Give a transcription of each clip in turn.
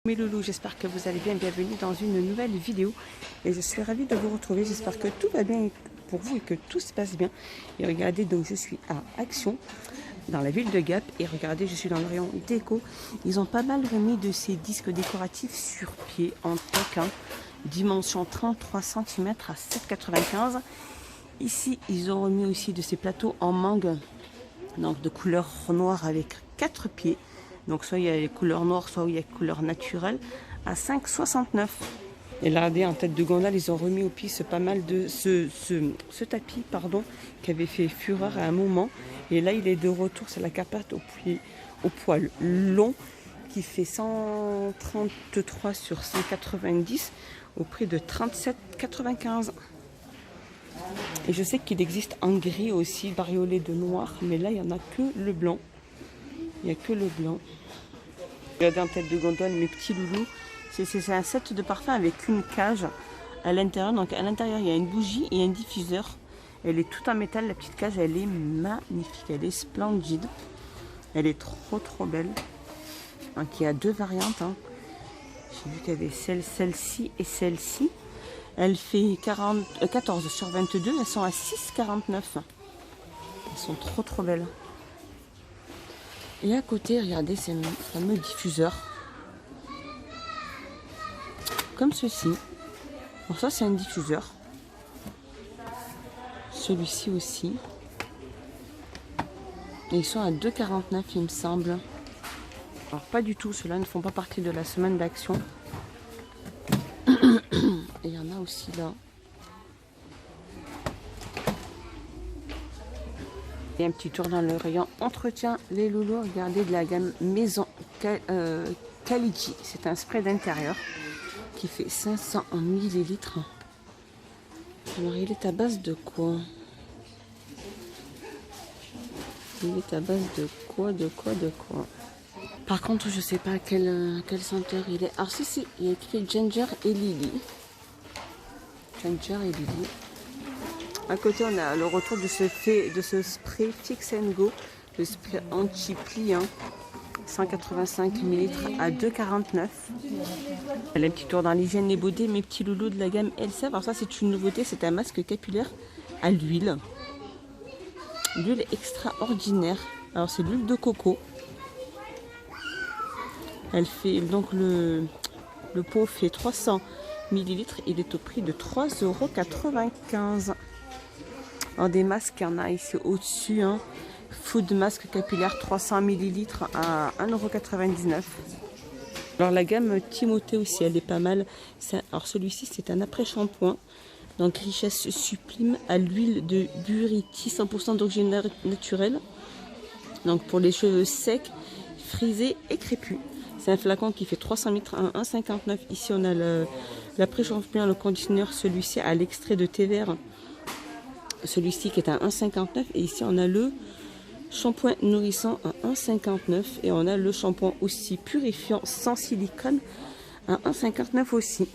Mes loulous, j'espère que vous allez bien, bienvenue dans une nouvelle vidéo et je suis ravie de vous retrouver, j'espère que tout va bien pour vous et que tout se passe bien. Et regardez, donc je suis à Action dans la ville de Gap et regardez, je suis dans le rayon déco. Ils ont pas mal remis de ces disques décoratifs sur pied en toc, dimension 33 cm à 7,95 €. Ici ils ont remis aussi de ces plateaux en mangue, donc de couleur noire avec 4 pieds. Donc soit il y a les couleurs noires, soit il y a les couleurs naturelles à 5,69 €. Et là, regardez, en tête de gondole, ils ont remis au piste pas mal de ce tapis, qui avait fait fureur à un moment. Et là, il est de retour, c'est la carpette au poil long qui fait 133 sur 190 au prix de 37,95 €. Et je sais qu'il existe en gris aussi, bariolé de noir, mais là, il n'y en a que le blanc. Il n'y a que le blanc. Regardez en tête de gondole, mes petits loulous. C'est un set de parfum avec une cage à l'intérieur. Donc à l'intérieur, il y a une bougie et un diffuseur. Elle est toute en métal, la petite cage. Elle est magnifique, elle est splendide. Elle est trop belle. Donc il y a deux variantes. J'ai vu qu'il y avait celle-ci et celle-ci. Elle fait 14 sur 22. Elles sont à 6,49 €. Elles sont trop belles. Et à côté, regardez, c'est le fameux diffuseur. Comme ceci. Bon, ça, c'est un diffuseur. Celui-ci aussi. Et ils sont à 2,49 €, il me semble. Alors, pas du tout. Ceux-là ne font pas partie de la semaine d'action. Et il y en a aussi là. Et un petit tour dans le rayon entretien, les loulous. Regardez, de la gamme Maison Kaliki. C'est un spray d'intérieur qui fait 500 ml. Alors, il est à base de quoi? Il est à base de quoi? Par contre, je sais pas quelle senteur il est. Alors, si, il y a écrit Ginger et Lily. Ginger et Lily. À côté, on a le retour de ce spray Fix & Go, le spray anti-pli, 185 ml à 2,49 €. Elle a un petit tour dans l'hygiène et beauté, mes petits loulous de la gamme Elsa. Alors ça, c'est une nouveauté, c'est un masque capillaire à l'huile. L'huile extraordinaire. Alors c'est l'huile de coco. Elle fait donc le pot fait 300 ml. Il est au prix de 3,95 €. Alors des masques, il y en a ici au-dessus. Food Mask capillaire 300 ml à 1,99 €. Alors la gamme Timothée aussi, elle est pas mal. Alors celui-ci, c'est un après-shampoing. Donc richesse sublime à l'huile de Buriti, 100% d'origine naturelle. Donc pour les cheveux secs, frisés et crépus. C'est un flacon qui fait 300 ml à 1,59 €. Ici on a l'après-shampoing, le conditionneur, celui-ci à l'extrait de thé vert. Celui-ci qui est à 1,59 €. Et ici on a le shampoing nourrissant à 1,59 € et on a le shampoing aussi purifiant sans silicone à 1,59 € aussi.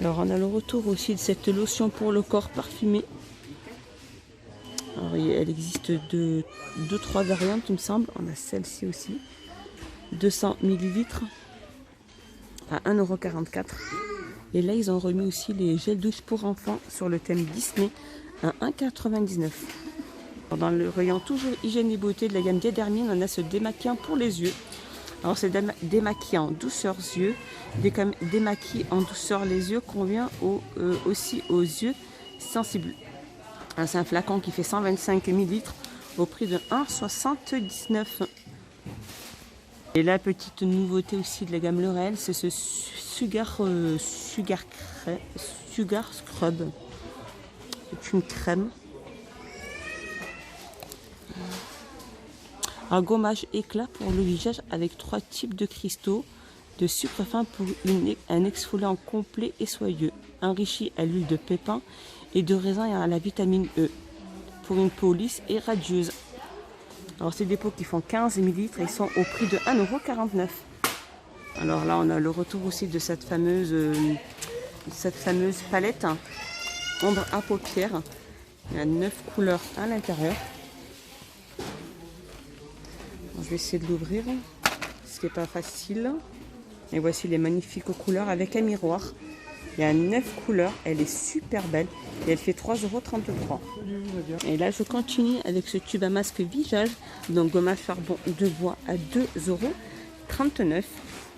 Alors on a le retour aussi de cette lotion pour le corps parfumé. Alors elle existe de 2-3 variantes, il me semble. On a celle-ci aussi, 200 ml à 1,44 €. Et là ils ont remis aussi les gels douche pour enfants sur le thème Disney à 1,99 €. Dans le rayon toujours hygiène et beauté de la gamme Diadermine, on a ce démaquillant pour les yeux. Alors c'est démaquillant douceur yeux, démaquille en douceur les yeux, convient aussi aux yeux sensibles. C'est un flacon qui fait 125 ml au prix de 1,79 €. Et la petite nouveauté aussi de la gamme L'Oréal, c'est ce Sugar Scrub. C'est une crème. Un gommage éclat pour le visage avec 3 types de cristaux de sucre fin pour un exfoliant complet et soyeux, enrichi à l'huile de pépin et de raisin et à la vitamine E pour une peau lisse et radieuse. Alors c'est des pots qui font 15 ml et ils sont au prix de 1,49 €. Alors là on a le retour aussi de cette fameuse palette ombre à paupières. Il y a 9 couleurs à l'intérieur. Je vais essayer de l'ouvrir, ce qui n'est pas facile. Et voici les magnifiques couleurs avec un miroir. Il y a 9 couleurs, elle est super belle et elle fait 3,33 €. Et là je continue avec ce tube à masque visage, donc gommage charbon de bois à 2,39 €.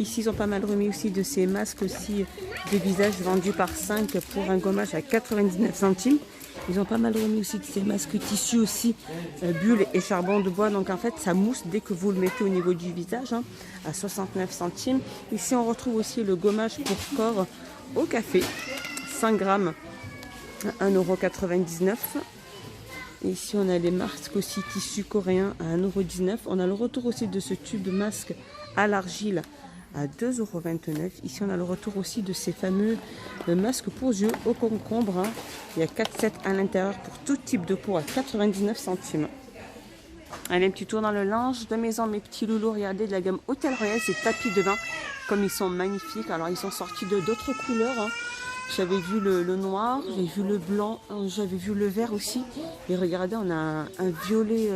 Ici ils ont pas mal remis aussi de ces masques aussi de visage vendus par 5 pour un gommage à 99 centimes. Ils ont pas mal remis aussi de ces masques tissus aussi, bulles et charbon de bois. Donc en fait ça mousse dès que vous le mettez au niveau du visage, hein, à 69 centimes. Ici on retrouve aussi le gommage pour corps au café, 100 grammes à 1,99 €. Ici on a les masques aussi tissu coréen à 1,19 €. On a le retour aussi de ce tube masque à l'argile à 2,29 €. Ici on a le retour aussi de ces fameux masques pour yeux au concombre, hein. Il y a 4 sets à l'intérieur pour tout type de peau à 99 centimes. Allez, un petit tour dans le linge de maison, mes petits loulous. Regardez, de la gamme Hôtel Royal, ces tapis de bain, comme ils sont magnifiques. Alors, ils sont sortis de d'autres couleurs, hein. J'avais vu le noir, j'ai vu le blanc, j'avais vu le vert aussi. Et regardez, on a un violet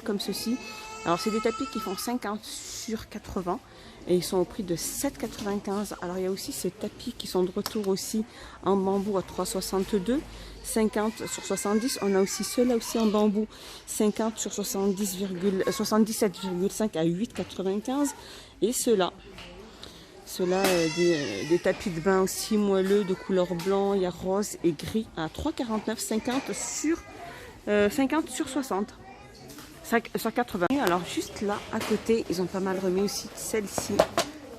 comme ceci. Alors, c'est des tapis qui font 50 sur 80 et ils sont au prix de 7,95 €. Alors, il y a aussi ces tapis qui sont de retour aussi en bambou à 3,62 €. 50 sur 70, on a aussi ceux-là aussi en bambou, 50 sur 77,5 à 8,95 €. Et ceux-là des tapis de bain aussi moelleux de couleur blanc, il y a rose et gris à 3,49 €, 50 sur 60, sur 80. Alors juste là à côté, ils ont pas mal remis aussi celle-ci,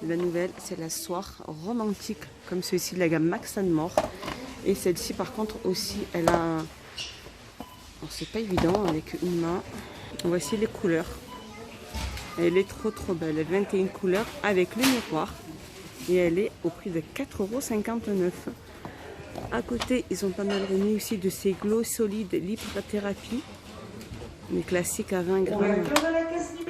la nouvelle, c'est la soie romantique, comme ceci de la gamme Max & More. Et celle-ci par contre aussi, elle a, c'est pas évident avec une main. Voici les couleurs. Elle est trop belle, elle a 21 couleurs avec le miroir. Et elle est au prix de 4,59 €. À côté, ils ont pas mal remis aussi de ces glow solides lipothérapie. Les classiques à 20 grammes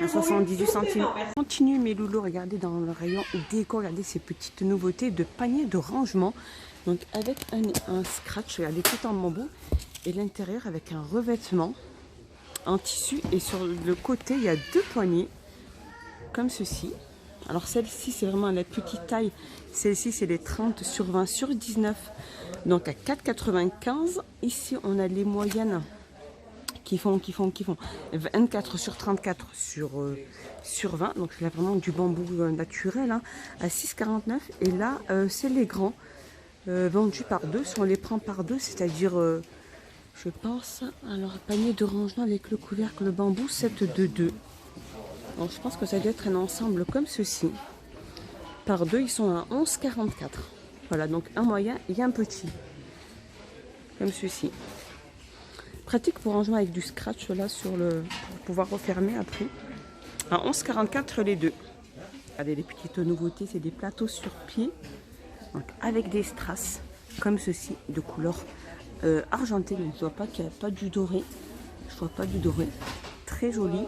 à 78 centimes. Continue mes loulous, regardez dans le rayon déco, regardez ces petites nouveautés de panier de rangement. Donc avec un scratch, regardez, tout en bambou. Et l'intérieur avec un revêtement en tissu. Et sur le côté, il y a 2 poignées comme ceci. Alors celle-ci c'est vraiment la petite taille, celle-ci c'est les 30 sur 20 sur 19, donc à 4,95 €. Ici on a les moyennes qui font 24 sur 34 sur 20, donc c'est vraiment du bambou naturel, hein, à 6,49 €. Et là c'est les grands vendus par 2, si on les prend par 2, c'est-à-dire je pense, alors panier de rangement avec le couvercle bambou 7,22 €. Donc je pense que ça doit être un ensemble comme ceci. Par 2, ils sont à 11,44 €. Voilà, donc un moyen et un petit. Comme ceci. Pratique pour rangement avec du scratch là pour pouvoir refermer après. À 11,44 € les deux. Regardez les petites nouveautés, c'est des plateaux sur pied. Donc avec des strass comme ceci, de couleur argentée. Donc je ne vois pas qu'il n'y a pas du doré. Je vois pas du doré. Très joli,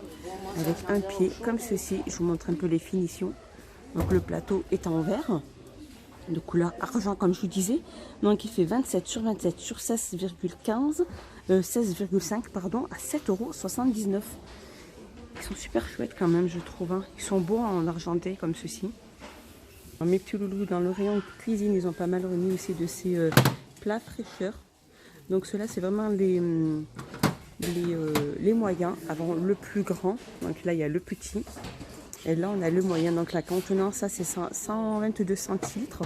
avec un pied comme ceci. Je vous montre un peu les finitions. Donc le plateau est en verre de couleur argent comme je vous disais. Donc il fait 27 sur 27 sur 16,5 pardon, à 7,79 €. Ils sont super chouettes quand même, je trouve, hein. Ils sont beaux en argenté comme ceci. Alors, mes petits loulous, dans le rayon cuisine, ils ont pas mal remis aussi de ces plats fraîcheurs. Donc ceux-là c'est vraiment les moyens avant le plus grand. Donc là il y a le petit et là on a le moyen. Donc la contenance, ça c'est 122 centilitres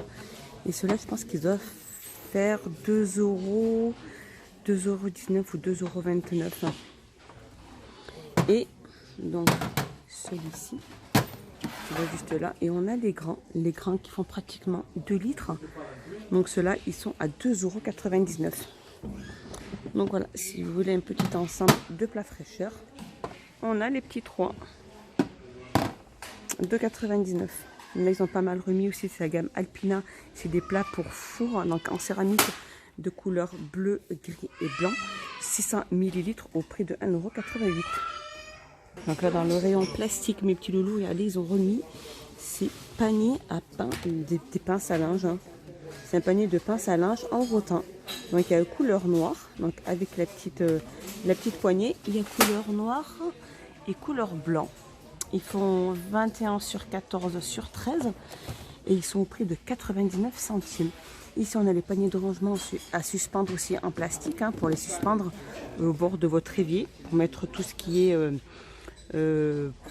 et ceux-là je pense qu'ils doivent faire 2,19 € ou 2,29 €. Et donc celui-ci qui va juste là, et on a les grands qui font pratiquement 2 litres. Donc ceux-là ils sont à 2,99 €. Donc voilà, si vous voulez un petit ensemble de plats fraîcheurs, on a les petits 3, 2,99 €. Là, ils ont pas mal remis aussi, c'est la gamme Alpina. C'est des plats pour four, donc en céramique de couleur bleu, gris et blanc. 600 ml au prix de 1,88 €. Donc là, dans le rayon plastique, mes petits loulous, regardez, ils ont remis ces paniers à pain, des pinces à linge, hein. C'est un panier de pinces à linge en rotin. Donc il y a couleur noire, donc avec la petite poignée. Il y a couleur noire et couleur blanc. Ils font 21 sur 14 sur 13 et ils sont au prix de 99 centimes. Ici, on a les paniers de rangement à suspendre aussi en plastique pour les suspendre au bord de votre évier pour mettre tout ce qui est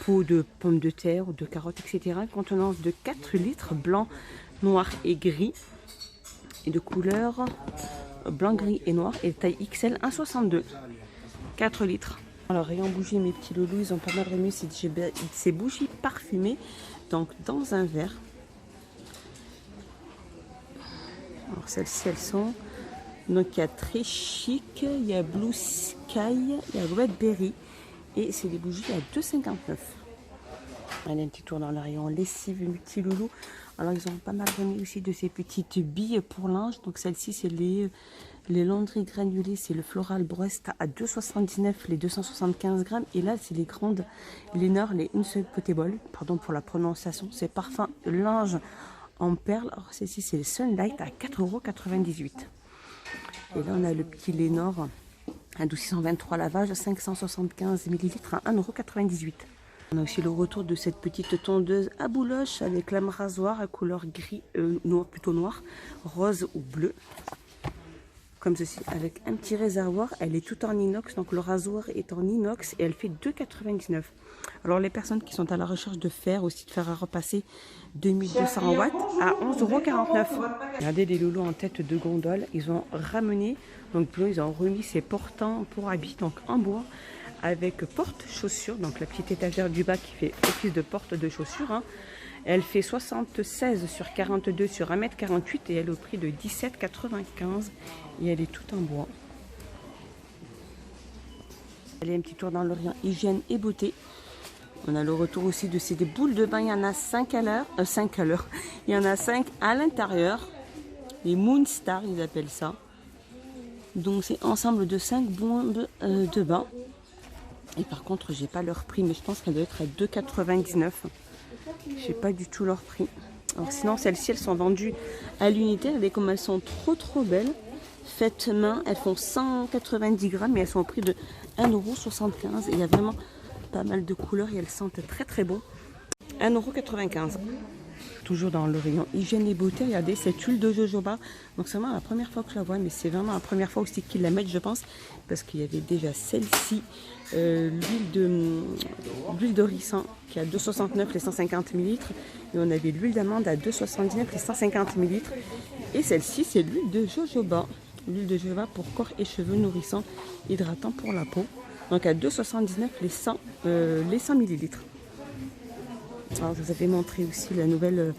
peau de pommes de terre ou de carottes, etc. Contenance de 4 litres, blanc, noir et gris et de couleur blanc, gris et noir et taille XL 1,62. 4 litres. Alors, rayon bougies, mes petits loulous, ils ont pas mal remis ces bougies parfumées, donc dans un verre. Alors, celles-ci, elles sont... Donc, il y a très chic, il y a Blue Sky, il y a Red Berry, et c'est des bougies à 2,59. Allez, un petit tour dans le rayon lessive, mes petits loulous. Alors, ils ont pas mal remis aussi de ces petites billes pour linge. Donc, celle-ci, c'est les laundries granulées. C'est le Floral Brest à 2,79 les 275 grammes. Et là, c'est les grandes, les Nord, les Unsuppotable. Pardon pour la prononciation. C'est parfum linge en perles. Alors, celle-ci, c'est le Sunlight à 4,98 €. Et là, on a le petit Lénore à 1223 lavages, 575 ml à 1,98 €. On a aussi le retour de cette petite tondeuse à bouloche avec lame rasoir à couleur gris, noir, plutôt noir, rose ou bleu. Comme ceci, avec un petit réservoir. Elle est toute en inox, donc le rasoir est en inox et elle fait 2,99 €. Alors les personnes qui sont à la recherche de fer, aussi de fer à repasser 2200 watts à 11,49 €. Regardez les loulous en tête de gondole. Ils ont ramené, donc ils ont remis ces portants pour habits, donc en bois, avec porte-chaussures, donc la petite étagère du bas qui fait office de porte de chaussures. Elle fait 76 sur 42 sur 1,48 m et elle est au prix de 17,95 € et elle est toute en bois. Allez, un petit tour dans le rayon hygiène et beauté. On a le retour aussi de ces boules de bain, il y en a 5 à l'heure, il y en a 5 à l'intérieur. Les Moonstar, ils appellent ça. Donc c'est ensemble de 5 bombes de bain. Et par contre, j'ai pas leur prix, mais je pense qu'elle doit être à 2,99 €. Je sais pas du tout leur prix. Alors sinon, celles-ci, elles sont vendues à l'unité. Regardez comme elles sont trop belles. Faites main, elles font 190 grammes et elles sont au prix de 1,75 €. Et il y a vraiment pas mal de couleurs et elles sentent très bon. 1,95 €. Toujours dans le rayon hygiène et beauté, regardez cette huile de jojoba. Donc c'est vraiment la première fois que je la vois, mais c'est vraiment la première fois aussi qu'ils la mettent, je pense, parce qu'il y avait déjà celle-ci, l'huile de ricin qui est à 2,69 les 150 ml, et on avait l'huile d'amande à 2,79 les 150 ml, et celle-ci c'est l'huile de jojoba. L'huile de jojoba pour corps et cheveux nourrissant, hydratant pour la peau. Donc à 2,79 les 100 ml. Alors, je vous avais montré aussi la nouvelle,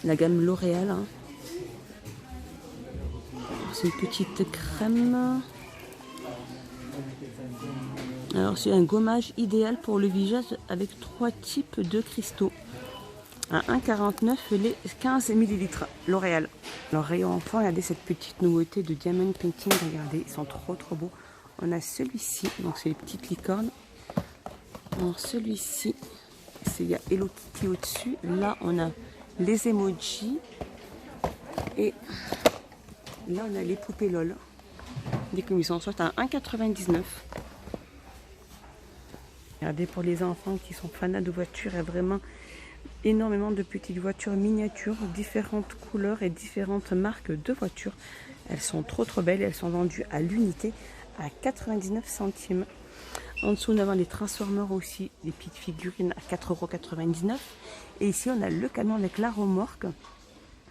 la gamme L'Oréal. C'est une petite crème. Alors, c'est un gommage idéal pour le visage avec 3 types de cristaux. À 1,49 les 15 ml. L'Oréal. Alors, rayon enfant, regardez cette petite nouveauté de Diamond Painting. Regardez, ils sont trop beaux. On a celui-ci, donc c'est les petites licornes. Alors, celui-ci. Il y a Hello Kitty au-dessus. Là, on a les emojis. Et là, on a les poupées LOL. Des commissions soit à 1,99 €. Regardez, pour les enfants qui sont fanats de voitures, il y a vraiment énormément de petites voitures miniatures, différentes couleurs et différentes marques de voitures. Elles sont trop belles. Elles sont vendues à l'unité à 99 centimes. En dessous, on a les Transformers aussi, des petites figurines à 4,99 €. Et ici, on a le camion avec la remorque.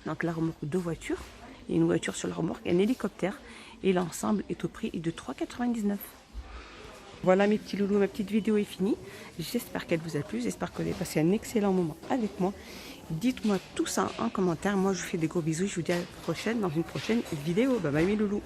Donc la remorque de voiture. Il y a une voiture sur la remorque et un hélicoptère. Et l'ensemble est au prix de 3,99 €. Voilà mes petits loulous, ma petite vidéo est finie. J'espère qu'elle vous a plu. J'espère que vous avez passé un excellent moment avec moi. Dites-moi tout ça en commentaire. Moi, je vous fais des gros bisous. Je vous dis à la prochaine dans une prochaine vidéo. Bye bye mes loulous.